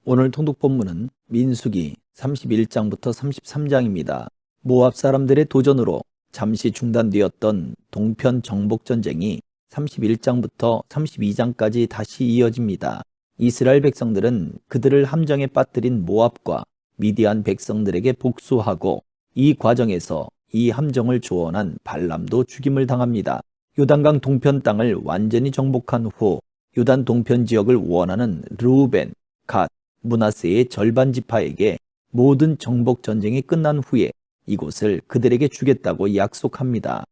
오늘 통독 본문은 민수기 31장부터 33장입니다. 모압 사람들의 도전으로 잠시 중단되었던 동편 정복 전쟁이 31장부터 32장까지 다시 이어집니다. 이스라엘 백성들은 그들을 함정에 빠뜨린 모압과 미디안 백성들에게 복수하고 이 과정에서 이 함정을 조언한 발람도 죽임을 당합니다. 요단강 동편 땅을 완전히 정복한 후 요단 동편 지역을 원하는 르우벤, 갓, 므낫세의 절반 지파에게 모든 정복 전쟁이 끝난 후에 이곳을 그들에게 주겠다고 약속합니다.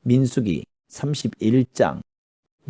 민수기 31장.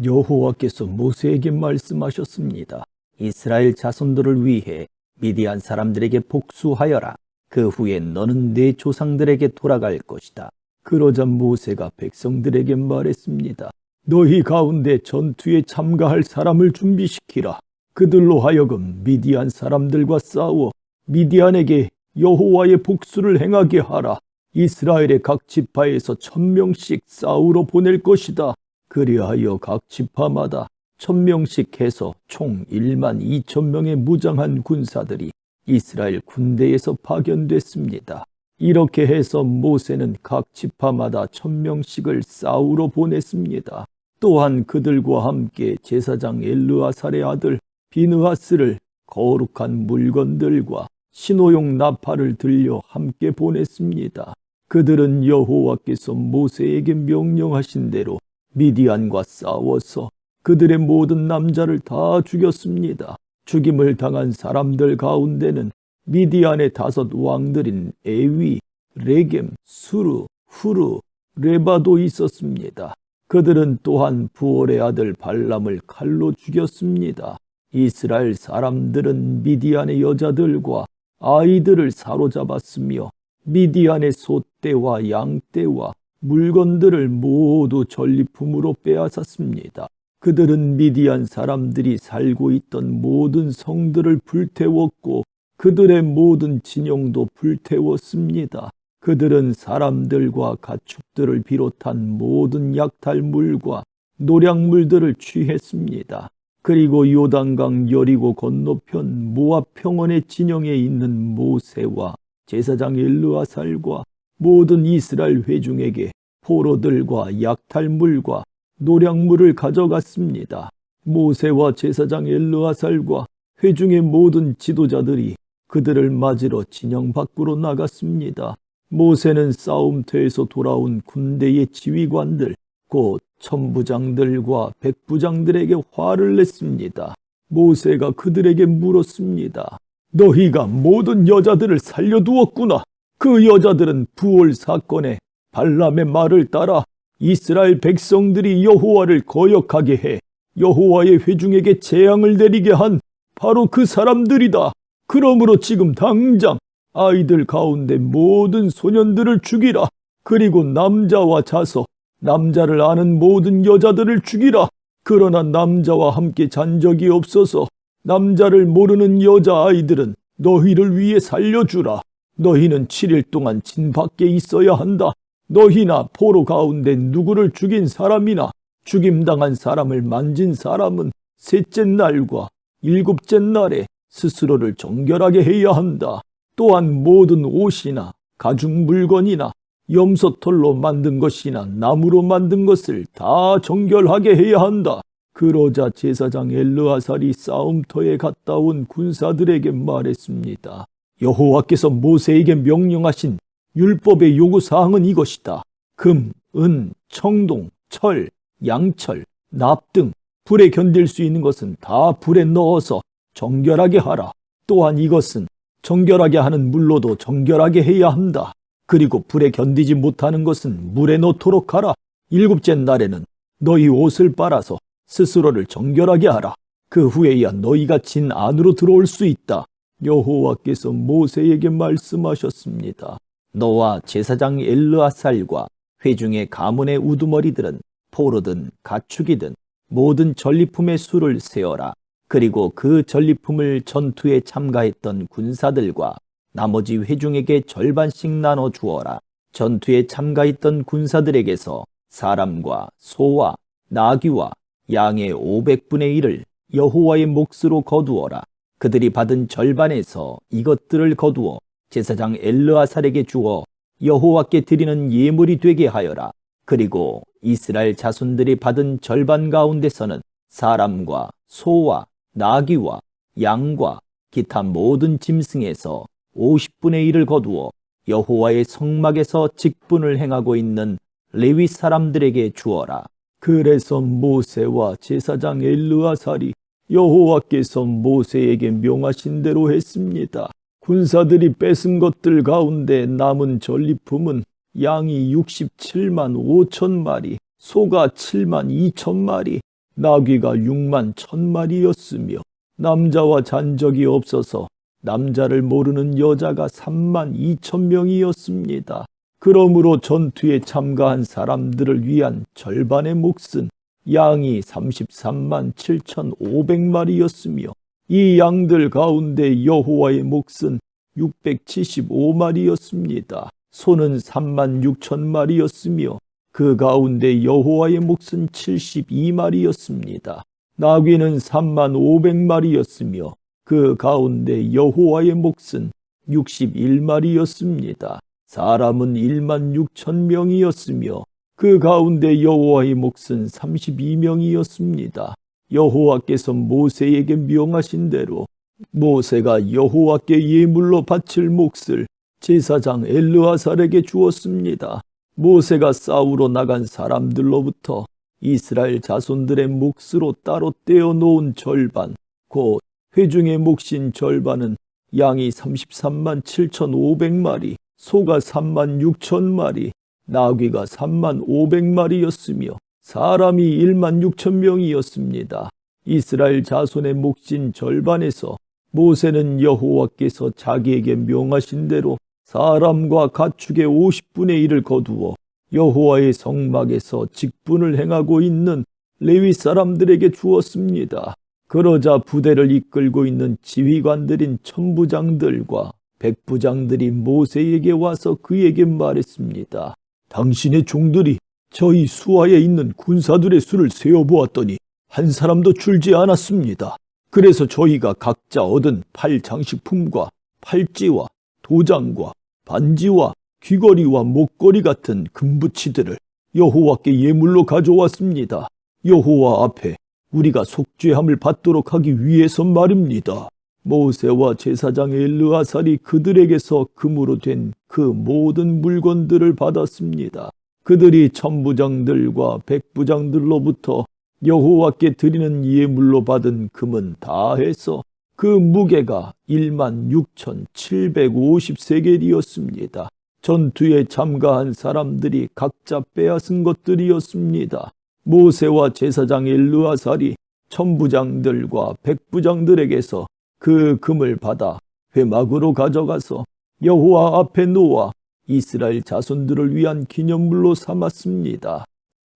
여호와께서 모세에게 말씀하셨습니다. 이스라엘 자손들을 위해 미디안 사람들에게 복수하여라. 그 후에 너는 내 조상들에게 돌아갈 것이다. 그러자 모세가 백성들에게 말했습니다. 너희 가운데 전투에 참가할 사람을 준비시키라. 그들로 하여금 미디안 사람들과 싸워 미디안에게 여호와의 복수를 행하게 하라. 이스라엘의 각 지파에서 1000명씩 싸우러 보낼 것이다. 그리하여 각 지파마다 1000명씩 해서 총 12000명의 무장한 군사들이 이스라엘 군대에서 파견됐습니다. 이렇게 해서 모세는 각 지파마다 1000명씩을 싸우러 보냈습니다. 또한 그들과 함께 제사장 엘르아살의 아들 비느하스를 거룩한 물건들과 신호용 나팔을 들려 함께 보냈습니다. 그들은 여호와께서 모세에게 명령하신 대로 미디안과 싸워서 그들의 모든 남자를 다 죽였습니다. 죽임을 당한 사람들 가운데는 미디안의 5 왕들인 에위, 레겜, 수르, 후르, 레바도 있었습니다. 그들은 또한 부올의 아들 발람을 칼로 죽였습니다. 이스라엘 사람들은 미디안의 여자들과 아이들을 사로잡았으며 미디안의 소떼와 양떼와 물건들을 모두 전리품으로 빼앗았습니다. 그들은 미디안 사람들이 살고 있던 모든 성들을 불태웠고 그들의 모든 진영도 불태웠습니다. 그들은 사람들과 가축들을 비롯한 모든 약탈물과 노략물들을 취했습니다. 그리고 요단강 여리고 건너편 모압 평원의 진영에 있는 모세와 제사장 엘르아살과 모든 이스라엘 회중에게 포로들과 약탈물과 노략물을 가져갔습니다. 모세와 제사장 엘르아살과 회중의 모든 지도자들이 그들을 맞으러 진영 밖으로 나갔습니다. 모세는 싸움터에서 돌아온 군대의 지휘관들, 곧 천부장들과 백부장들에게 화를 냈습니다. 모세가 그들에게 물었습니다. 너희가 모든 여자들을 살려두었구나. 그 여자들은 부올 사건에 발람의 말을 따라 이스라엘 백성들이 여호와를 거역하게 해 여호와의 회중에게 재앙을 내리게 한 바로 그 사람들이다. 그러므로 지금 당장 아이들 가운데 모든 소년들을 죽이라. 그리고 남자와 자서 남자를 아는 모든 여자들을 죽이라. 그러나 남자와 함께 잔 적이 없어서 남자를 모르는 여자아이들은 너희를 위해 살려주라. 너희는 7일 동안 진 밖에 있어야 한다. 너희나 포로 가운데 누구를 죽인 사람이나 죽임당한 사람을 만진 사람은 3째 날과 7째 날에 스스로를 정결하게 해야 한다. 또한 모든 옷이나 가죽 물건이나 염소털로 만든 것이나 나무로 만든 것을 다 정결하게 해야 한다. 그러자 제사장 엘르아살이 싸움터에 갔다 온 군사들에게 말했습니다. 여호와께서 모세에게 명령하신 율법의 요구사항은 이것이다. 금, 은, 청동, 철, 양철, 납 등 불에 견딜 수 있는 것은 다 불에 넣어서 정결하게 하라. 또한 이것은 정결하게 하는 물로도 정결하게 해야 한다. 그리고 불에 견디지 못하는 것은 물에 넣도록 하라. 7째 날에는 너희 옷을 빨아서 스스로를 정결하게 하라. 그 후에야 너희가 진 안으로 들어올 수 있다. 여호와께서 모세에게 말씀하셨습니다. 너와 제사장 엘르아살과 회중의 가문의 우두머리들은 포로든 가축이든 모든 전리품의 수를 세어라. 그리고 그 전리품을 전투에 참가했던 군사들과 나머지 회중에게 절반씩 나눠 주어라. 전투에 참가했던 군사들에게서 사람과 소와 나귀와 양의 500분의 1을 여호와의 몫으로 거두어라. 그들이 받은 절반에서 이것들을 거두어 제사장 엘르아살에게 주어 여호와께 드리는 예물이 되게 하여라. 그리고 이스라엘 자손들이 받은 절반 가운데서는 사람과 소와 나귀와 양과 기타 모든 짐승에서 50분의 1을 거두어 여호와의 성막에서 직분을 행하고 있는 레위 사람들에게 주어라. 그래서 모세와 제사장 엘르아살이 여호와께서 모세에게 명하신 대로 했습니다. 군사들이 뺏은 것들 가운데 남은 전리품은 양이 67만 5천 마리, 소가 7만 2천 마리, 나귀가 6만 1천 마리였으며 남자와 잔적이 없어서 남자를 모르는 여자가 3만 2천 명이었습니다. 그러므로 전투에 참가한 사람들을 위한 절반의 몫은 양이 33만 7,500마리였으며 이 양들 가운데 여호와의 몫은 675마리였습니다. 소는 3만 6천 마리였으며 그 가운데 여호와의 몫은 72마리였습니다. 나귀는 3만 500마리였으며 그 가운데 여호와의 몫은 61마리였습니다. 사람은 1만 6천 명이었으며 그 가운데 여호와의 몫은 32명이었습니다. 여호와께서 모세에게 명하신 대로 모세가 여호와께 예물로 바칠 몫을 제사장 엘르아살에게 주었습니다. 모세가 싸우러 나간 사람들로부터 이스라엘 자손들의 몫으로 따로 떼어 놓은 절반, 곧 회중의 몫인 절반은 양이 33만 7,500마리, 소가 3만 6천 마리, 나귀가 3만 500마리였으며 사람이 1만 6천 명이었습니다. 이스라엘 자손의 몫인 절반에서 모세는 여호와께서 자기에게 명하신 대로 사람과 가축의 50분의 1을 거두어 여호와의 성막에서 직분을 행하고 있는 레위 사람들에게 주었습니다. 그러자 부대를 이끌고 있는 지휘관들인 천부장들과 백부장들이 모세에게 와서 그에게 말했습니다. 당신의 종들이 저희 수하에 있는 군사들의 수를 세어보았더니 한 사람도 줄지 않았습니다. 그래서 저희가 각자 얻은 팔 장식품과 팔찌와 도장과 반지와 귀걸이와 목걸이 같은 금부치들을 여호와께 예물로 가져왔습니다. 여호와 앞에 우리가 속죄함을 받도록 하기 위해서 말입니다. 모세와 제사장 엘르아살이 그들에게서 금으로 된 그 모든 물건들을 받았습니다. 그들이 천부장들과 백부장들로부터 여호와께 드리는 예물로 받은 금은 다 해서 그 무게가 1만 6,750세겔이었습니다. 전투에 참가한 사람들이 각자 빼앗은 것들이었습니다. 모세와 제사장 엘르아살이 천부장들과 백부장들에게서 그 금을 받아 회막으로 가져가서 여호와 앞에 놓아 이스라엘 자손들을 위한 기념물로 삼았습니다.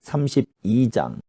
32장.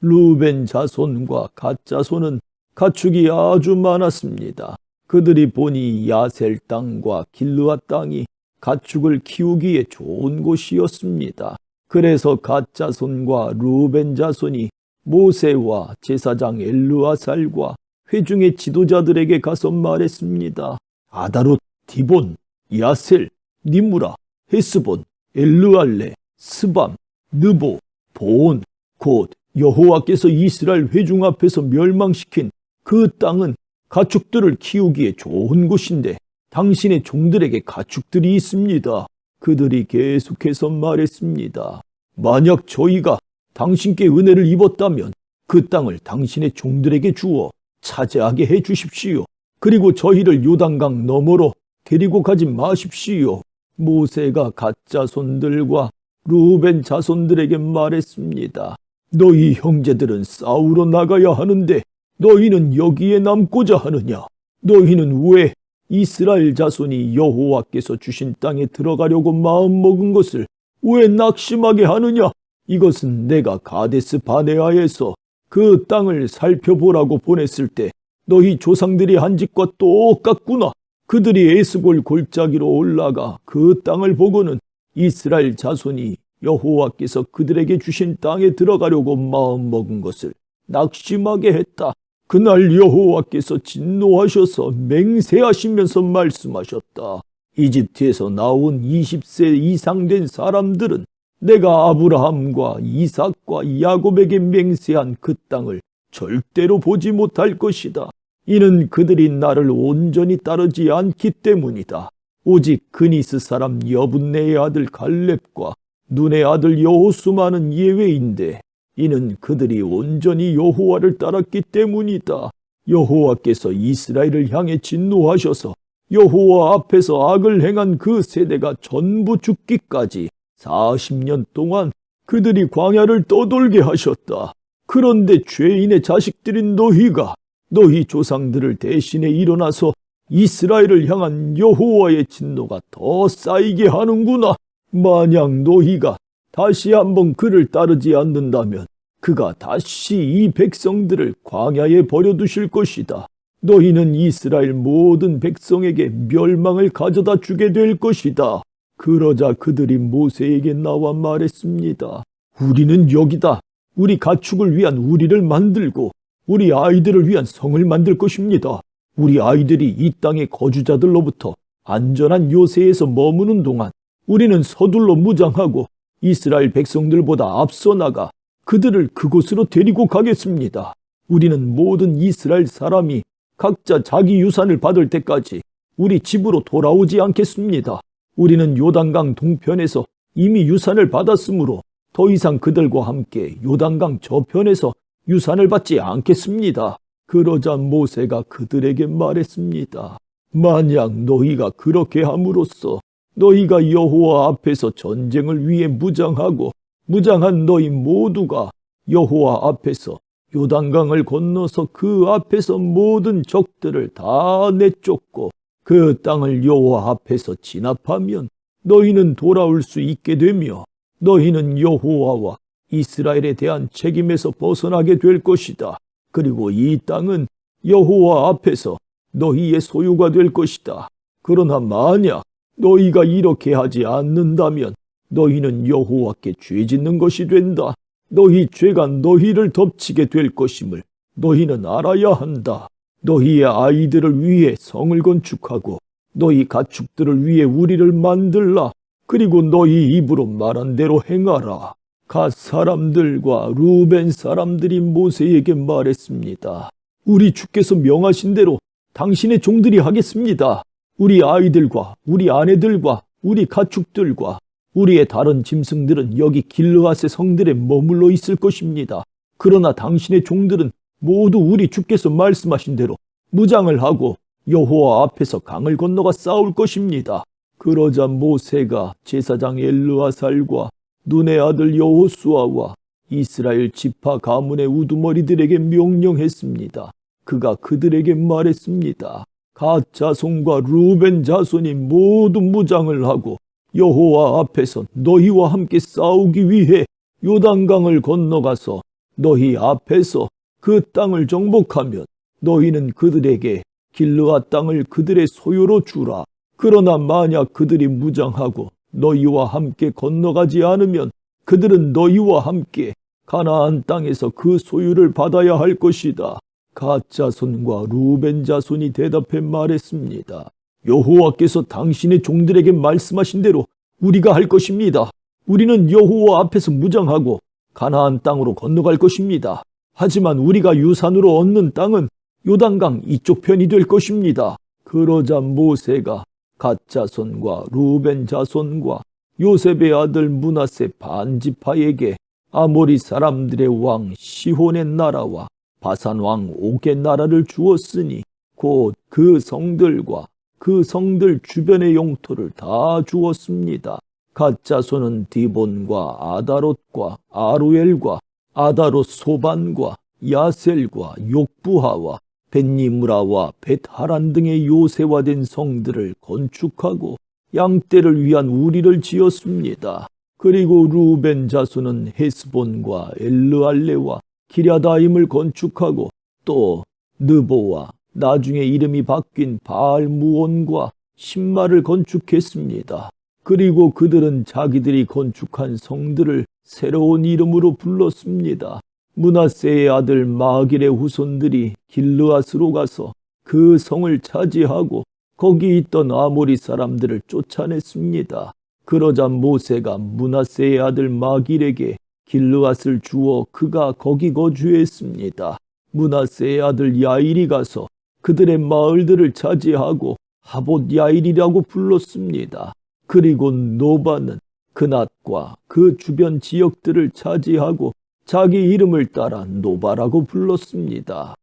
루벤 자손과 갓 자손은 가축이 아주 많았습니다. 그들이 보니 야셀 땅과 길르앗 땅이 가축을 키우기에 좋은 곳이었습니다. 그래서 갓 자손과 루벤 자손이 모세와 제사장 엘르아살과 회중의 지도자들에게 가서 말했습니다. 아다롯, 디본, 야셀, 니무라, 헤스본, 엘르알레, 스밤, 느보, 본, 곧 여호와께서 이스라엘 회중 앞에서 멸망시킨 그 땅은 가축들을 키우기에 좋은 곳인데 당신의 종들에게 가축들이 있습니다. 그들이 계속해서 말했습니다. 만약 저희가 당신께 은혜를 입었다면 그 땅을 당신의 종들에게 주어 차지하게 해 주십시오. 그리고 저희를 요단강 너머로 데리고 가지 마십시오. 모세가 갓 자손들과 루벤 자손들에게 말했습니다. 너희 형제들은 싸우러 나가야 하는데 너희는 여기에 남고자 하느냐? 너희는 왜 이스라엘 자손이 여호와께서 주신 땅에 들어가려고 마음먹은 것을 왜 낙심하게 하느냐? 이것은 내가 가데스 바네아에서 그 땅을 살펴보라고 보냈을 때 너희 조상들이 한 짓과 똑같구나. 그들이 에스골 골짜기로 올라가 그 땅을 보고는 이스라엘 자손이 여호와께서 그들에게 주신 땅에 들어가려고 마음먹은 것을 낙심하게 했다. 그날 여호와께서 진노하셔서 맹세하시면서 말씀하셨다. 이집트에서 나온 20세 이상 된 사람들은 내가 아브라함과 이삭과 야곱에게 맹세한 그 땅을 절대로 보지 못할 것이다. 이는 그들이 나를 온전히 따르지 않기 때문이다. 오직 그니스 사람 여분네의 아들 갈렙과 눈의 아들 여호수아는 예외인데 이는 그들이 온전히 여호와를 따랐기 때문이다. 여호와께서 이스라엘을 향해 진노하셔서 여호와 앞에서 악을 행한 그 세대가 전부 죽기까지 40년 동안 그들이 광야를 떠돌게 하셨다. 그런데 죄인의 자식들인 너희가 너희 조상들을 대신해 일어나서 이스라엘을 향한 여호와의 진노가 더 쌓이게 하는구나. 만약 너희가 다시 한번 그를 따르지 않는다면 그가 다시 이 백성들을 광야에 버려두실 것이다. 너희는 이스라엘 모든 백성에게 멸망을 가져다 주게 될 것이다. 그러자 그들이 모세에게 나와 말했습니다. 우리는 여기다 우리 가축을 위한 우리를 만들고 우리 아이들을 위한 성을 만들 것입니다. 우리 아이들이 이 땅의 거주자들로부터 안전한 요새에서 머무는 동안 우리는 서둘러 무장하고 이스라엘 백성들보다 앞서 나가 그들을 그곳으로 데리고 가겠습니다. 우리는 모든 이스라엘 사람이 각자 자기 유산을 받을 때까지 우리 집으로 돌아오지 않겠습니다. 우리는 요단강 동편에서 이미 유산을 받았으므로 더 이상 그들과 함께 요단강 저편에서 유산을 받지 않겠습니다. 그러자 모세가 그들에게 말했습니다. 만약 너희가 그렇게 함으로써 너희가 여호와 앞에서 전쟁을 위해 무장하고 무장한 너희 모두가 여호와 앞에서 요단강을 건너서 그 앞에서 모든 적들을 다 내쫓고 그 땅을 여호와 앞에서 진압하면 너희는 돌아올 수 있게 되며 너희는 여호와와 이스라엘에 대한 책임에서 벗어나게 될 것이다. 그리고 이 땅은 여호와 앞에서 너희의 소유가 될 것이다. 그러나 만약 너희가 이렇게 하지 않는다면 너희는 여호와께 죄짓는 것이 된다. 너희 죄가 너희를 덮치게 될 것임을 너희는 알아야 한다. 너희의 아이들을 위해 성을 건축하고 너희 가축들을 위해 우리를 만들라. 그리고 너희 입으로 말한 대로 행하라. 갓 사람들과 루벤 사람들이 모세에게 말했습니다. 우리 주께서 명하신 대로 당신의 종들이 하겠습니다. 우리 아이들과 우리 아내들과 우리 가축들과 우리의 다른 짐승들은 여기 길르앗의 성들에 머물러 있을 것입니다. 그러나 당신의 종들은 모두 우리 주께서 말씀하신 대로 무장을 하고 여호와 앞에서 강을 건너가 싸울 것입니다. 그러자 모세가 제사장 엘르아살과 눈의 아들 여호수아와 이스라엘 지파 가문의 우두머리들에게 명령했습니다. 그가 그들에게 말했습니다. 갓 자손과 루벤 자손이 모두 무장을 하고 여호와 앞에서 너희와 함께 싸우기 위해 요단강을 건너가서 너희 앞에서 그 땅을 정복하면 너희는 그들에게 길르앗 땅을 그들의 소유로 주라. 그러나 만약 그들이 무장하고 너희와 함께 건너가지 않으면 그들은 너희와 함께 가나안 땅에서 그 소유를 받아야 할 것이다. 갓 자손과 루벤 자손이 대답해 말했습니다. 여호와께서 당신의 종들에게 말씀하신 대로 우리가 할 것입니다. 우리는 여호와 앞에서 무장하고 가나안 땅으로 건너갈 것입니다. 하지만 우리가 유산으로 얻는 땅은 요단강 이쪽 편이 될 것입니다. 그러자 모세가 갓 자손과 루벤 자손과 요셉의 아들 므낫세 반지파에게 아모리 사람들의 왕 시혼의 나라와 바산 왕 옥의 나라를 주었으니 곧 그 성들과 그 성들 주변의 영토를 다 주었습니다. 갓 자손은 디본과 아다롯과 아루엘과 아다롯 소반과 야셀과 욕부하와 벳니므라와 벳하란 등의 요새화된 성들을 건축하고 양떼를 위한 우리를 지었습니다. 그리고 루벤 자손은 헤스본과 엘르알레와 기랴다임을 건축하고 또 느보와 나중에 이름이 바뀐 바알무온과 신마를 건축했습니다. 그리고 그들은 자기들이 건축한 성들을 새로운 이름으로 불렀습니다. 므낫세의 아들 마길의 후손들이 길르앗으로 가서 그 성을 차지하고 거기 있던 아모리 사람들을 쫓아냈습니다. 그러자 모세가 므낫세의 아들 마길에게 길르앗을 주어 그가 거기 거주했습니다. 므낫세의 아들 야일이 가서 그들의 마을들을 차지하고 하봇 야일이라고 불렀습니다. 그리고 노바는 그낫과 그 주변 지역들을 차지하고 자기 이름을 따라 노바라고 불렀습니다.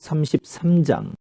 33장.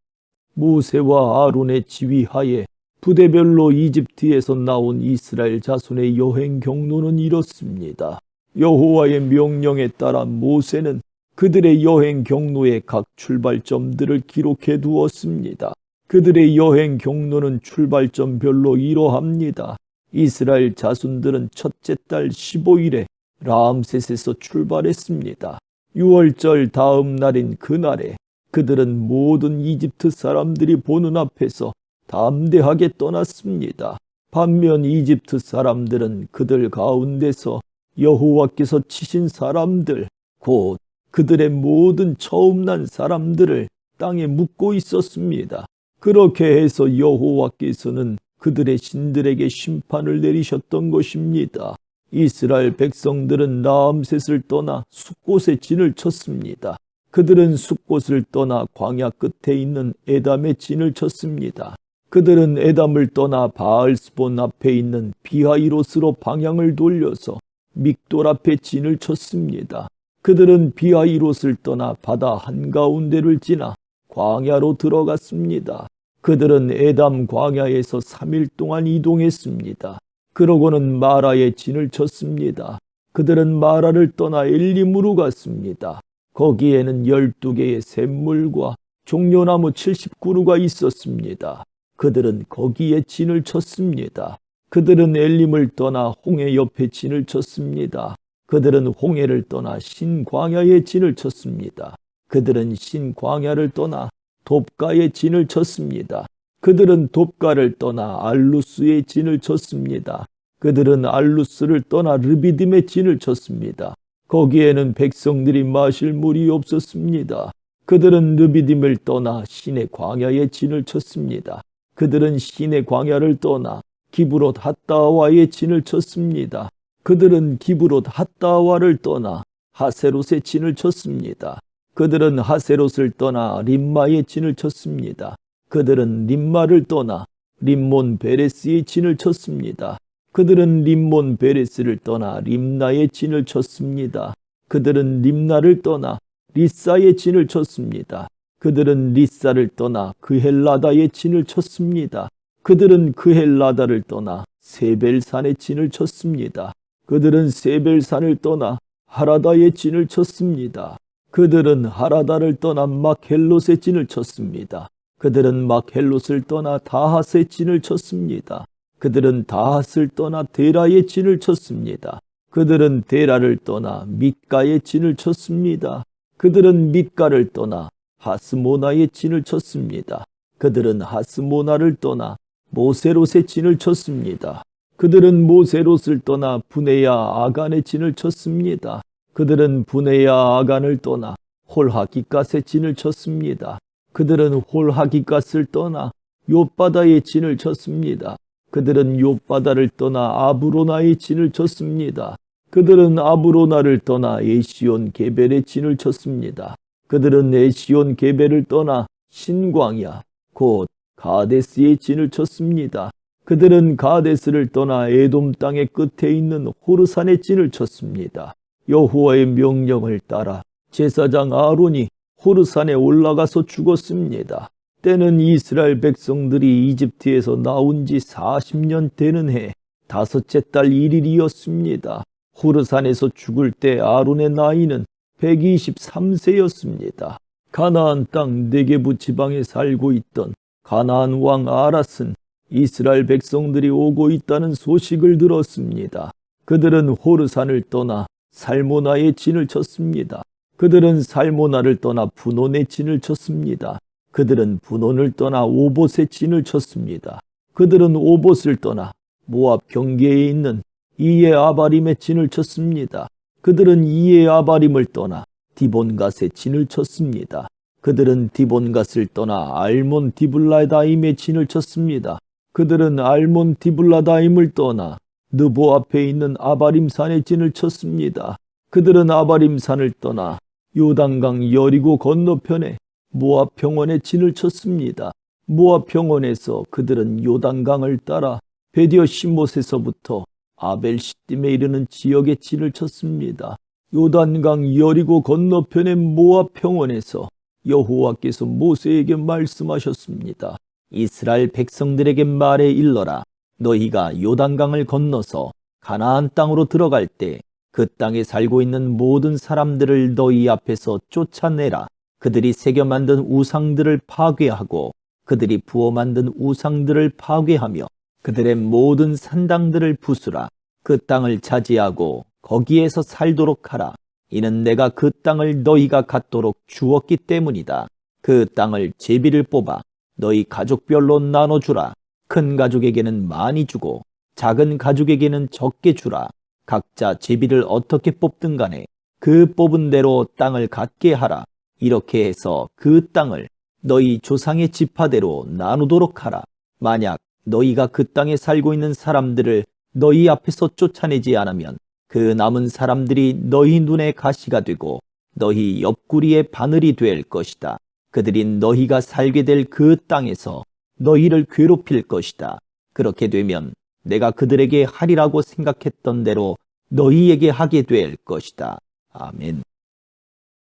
모세와 아론의 지휘하에 부대별로 이집트에서 나온 이스라엘 자손의 여행 경로는 이렇습니다. 여호와의 명령에 따라 모세는 그들의 여행 경로의 각 출발점들을 기록해 두었습니다. 그들의 여행 경로는 출발점별로 이러합니다. 이스라엘 자손들은 첫째 달 15일에 람셋에서 출발했습니다. 6월절 다음 날인 그날에 그들은 모든 이집트 사람들이 보는 앞에서 담대하게 떠났습니다. 반면 이집트 사람들은 그들 가운데서 여호와께서 치신 사람들, 곧 그들의 모든 처음 난 사람들을 땅에 묻고 있었습니다. 그렇게 해서 여호와께서는 그들의 신들에게 심판을 내리셨던 것입니다. 이스라엘 백성들은 람셋을 떠나 숫곳에 진을 쳤습니다. 그들은 숫곳을 떠나 광야 끝에 있는 에담에 진을 쳤습니다. 그들은 에담을 떠나 바알스본 앞에 있는 비하이롯으로 방향을 돌려서 믹돌 앞에 진을 쳤습니다. 그들은 비하이롯을 떠나 바다 한가운데를 지나 광야로 들어갔습니다. 그들은 에담 광야에서 3일 동안 이동했습니다. 그러고는 마라에 진을 쳤습니다. 그들은 마라를 떠나 엘림으로 갔습니다. 거기에는 12개의 샘물과 종려나무 70그루가 있었습니다. 그들은 거기에 진을 쳤습니다. 그들은 엘림을 떠나 홍해 옆에 진을 쳤습니다. 그들은 홍해를 떠나 신광야에 진을 쳤습니다. 그들은 신광야를 떠나 돕가에 진을 쳤습니다. 그들은 돕가를 떠나 알루스에 진을 쳤습니다. 그들은 알루스를 떠나 르비딤에 진을 쳤습니다. 거기에는 백성들이 마실 물이 없었습니다. 그들은 르비딤을 떠나 신의 광야에 진을 쳤습니다. 그들은 신의 광야를 떠나 기브롯 핫다와에 진을 쳤습니다. 그들은 기브롯 핫다와를 떠나 하세롯에 진을 쳤습니다. 그들은 하세롯을 떠나 림마에 진을 쳤습니다. 그들은 림마를 떠나 림몬 베레스에 진을 쳤습니다. 그들은 림몬 베레스를 떠나 림나에 진을 쳤습니다. 그들은 림나를 떠나 리사에 진을 쳤습니다. 그들은 리사를 떠나 그헬라다에 진을 쳤습니다. 그들은 그헬라다를 떠나 세벨산에 진을 쳤습니다. 그들은 세벨산을 떠나 하라다에 진을 쳤습니다. 그들은 하라다를 떠나 막헬롯에 진을 쳤습니다. 그들은 막헬롯을 떠나 다핫에 진을 쳤습니다. 그들은 다핫을 떠나 데라에 진을 쳤습니다. 그들은 데라를 떠나 밑가에 진을 쳤습니다. 그들은 밑가를 떠나 하스모나에 진을 쳤습니다. 그들은 하스모나를 떠나 모세롯에 진을 쳤습니다. 그들은 모세롯을 떠나 부네야 아간에 진을 쳤습니다. 그들은 부네야 아간을 떠나 홀하기갓에 진을 쳤습니다. 그들은 홀하기갓을 떠나 욥바다에 진을 쳤습니다. 그들은 욥바다를 떠나 아브로나에 진을 쳤습니다. 그들은 아브로나를 떠나 에시온 게벨에 진을 쳤습니다. 그들은 에시온 게벨을 떠나 신광야 곧 가데스에 진을 쳤습니다. 그들은 가데스를 떠나 에돔 땅의 끝에 있는 호르산에 진을 쳤습니다. 여호와의 명령을 따라 제사장 아론이 호르산에 올라가서 죽었습니다. 때는 이스라엘 백성들이 이집트에서 나온 지 40년 되는 해 다섯째 달 1일이었습니다. 호르산에서 죽을 때 아론의 나이는 123세였습니다. 가나안 땅 네게부 지방에 살고 있던 가나안 왕 아랏은 이스라엘 백성들이 오고 있다는 소식을 들었습니다. 그들은 호르산을 떠나 살모나에 진을 쳤습니다. 그들은 살모나를 떠나 분온에 진을 쳤습니다. 그들은 분온을 떠나 오봇에 진을 쳤습니다. 그들은 오봇을 떠나 모압 경계에 있는 이에 아바림에 진을 쳤습니다. 그들은 이에 아바림을 떠나 디본갓에 진을 쳤습니다. 그들은 디본갓을 떠나 알몬 디블라다임에 진을 쳤습니다. 그들은 알몬 디블라다임을 떠나 느보 앞에 있는 아바림산에 진을 쳤습니다. 그들은 아바림산을 떠나 요단강 여리고 건너편에 모압 평원에 진을 쳤습니다. 모압 평원에서 그들은 요단강을 따라 베디어 시못에서부터 아벨 시딤에 이르는 지역에 진을 쳤습니다. 요단강 여리고 건너편의 모압 평원에서 여호와께서 모세에게 말씀하셨습니다. 이스라엘 백성들에게 말해 일러라. 너희가 요단강을 건너서 가나안 땅으로 들어갈 때 그 땅에 살고 있는 모든 사람들을 너희 앞에서 쫓아내라. 그들이 새겨 만든 우상들을 파괴하고 그들이 부어 만든 우상들을 파괴하며 그들의 모든 산당들을 부수라. 그 땅을 차지하고 거기에서 살도록 하라. 이는 내가 그 땅을 너희가 갖도록 주었기 때문이다. 그 땅을 제비를 뽑아 너희 가족별로 나눠주라. 큰 가족에게는 많이 주고 작은 가족에게는 적게 주라. 각자 제비를 어떻게 뽑든 간에 그 뽑은 대로 땅을 갖게 하라. 이렇게 해서 그 땅을 너희 조상의 지파대로 나누도록 하라. 만약 너희가 그 땅에 살고 있는 사람들을 너희 앞에서 쫓아내지 않으면 그 남은 사람들이 너희 눈에 가시가 되고 너희 옆구리에 바늘이 될 것이다. 그들이 너희가 살게 될 그 땅에서 너희를 괴롭힐 것이다. 그렇게 되면 내가 그들에게 하리라고 생각했던 대로 너희에게 하게 될 것이다. 아멘.